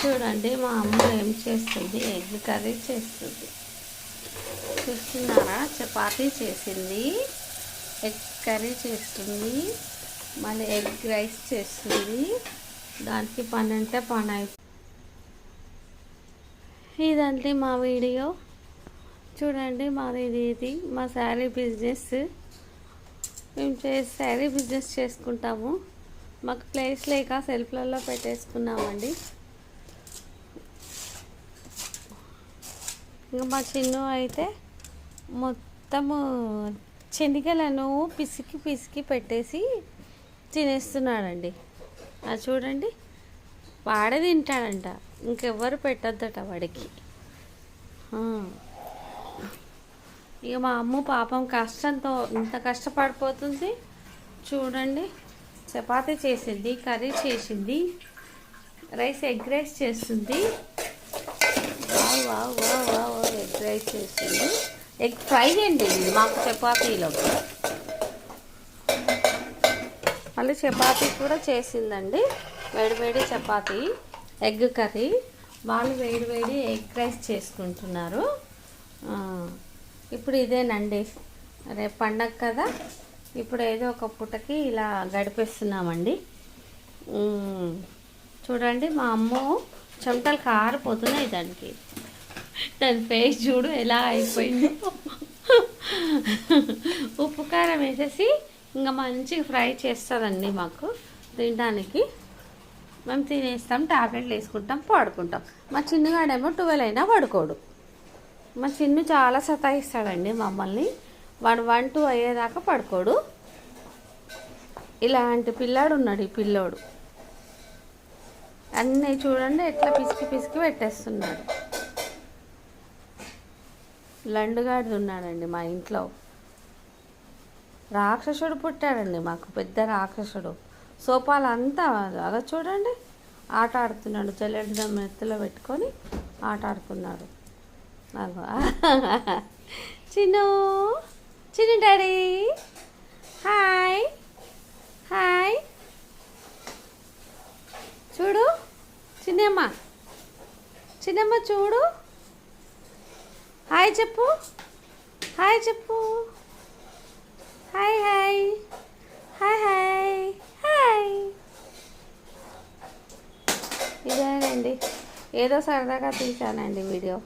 చూడండి మా అమ్మ ఏం చేస్తుంది, ఎగ్ కర్రీ చేస్తుంది. చూస్తున్నారా, చపాతీ చేసింది, ఎగ్ కర్రీ చేస్తుంది, మళ్ళీ ఎగ్ రైస్ చేస్తుంది. దానికి పని అంటే పని అయిపోయింది. ఇదంతే మా వీడియో. చూడండి మాది ఇది మా శారీ బిజినెస్. మేము శారీ బిజినెస్ చేసుకుంటాము. మాకు ప్లేస్ లేక సెల్ఫ్లలో పెట్టేసుకున్నామండి. ఇంకా మా చిన్ను అయితే మొత్తము శనగలను పిసికి పిసికి పెట్టేసి తినేస్తున్నాడండి. అది చూడండి, వాడే తింటాడంట, ఇంకెవ్వరు పెట్టద్దట వాడికి. ఇక మా అమ్మ పాపం కష్టంతో ఇంత కష్టపడిపోతుంది. చూడండి, చపాతీ చేసింది, కర్రీ చేసింది, ఎగ్ రైస్ చేస్తుంది. ఎగ్ రైస్ చేస్తుంది. ఎగ్ ఫ్రై అండి మాకు చపాతీలో. మళ్ళీ చపాతీ కూడా చేసిందండి, వేడివేడి చపాతీ, ఎగ్ కర్రీ. వాళ్ళు వేడివేడి ఎగ్ రైస్ చేసుకుంటున్నారు. ఇప్పుడు ఇదేనండి, రేపు పండగ కదా, ఇప్పుడు ఏదో ఒక పూటకి ఇలా గడిపేస్తున్నామండి. చూడండి మా అమ్మ చెమటలు కారిపోతున్నాయి దానికి. దాని ఫేస్ చూడు ఎలా అయిపోయింది. ఉప్పు కారం వేసేసి ఇంకా మంచిగా ఫ్రై చేస్తుందండి మాకు తినడానికి. మేము తినేస్తాం, టాబ్లెట్లు వేసుకుంటాం, పడుకుంటాం. మా చిన్నగాడేమో 12 అయినా పడుకోడు. మా చిన్ను చాలా సతాయిస్తాడండి మమ్మల్ని. వాడు 1, 2 అయ్యేదాకా పడుకోడు. ఇలాంటి పిల్లాడు ఉన్నాడు ఈ పిల్లోడు. అన్నీ చూడండి ఎట్లా పిసికి పిసికి పెట్టేస్తున్నాడు. లండుగాడిది ఉన్నాడండి మా ఇంట్లో. రాక్షసుడు పుట్టాడండి మాకు, పెద్ద రాక్షసుడు. సోఫాలంతా అలా చూడండి ఆట ఆడుతున్నాడు. జల్లెడ మెత్తలో పెట్టుకొని ఆట ఆడుతున్నాడు. Chinnu Chinnu daddy hi hi. చూడు చిన్నమ్మ, చిన్నమ్మ చూడు, హాయ్ చెప్పు, హాయ్ చెప్పు, hi hi hi hi hi. ఇదేనండి, ఏదో సరదాగా తీసానండి వీడియో.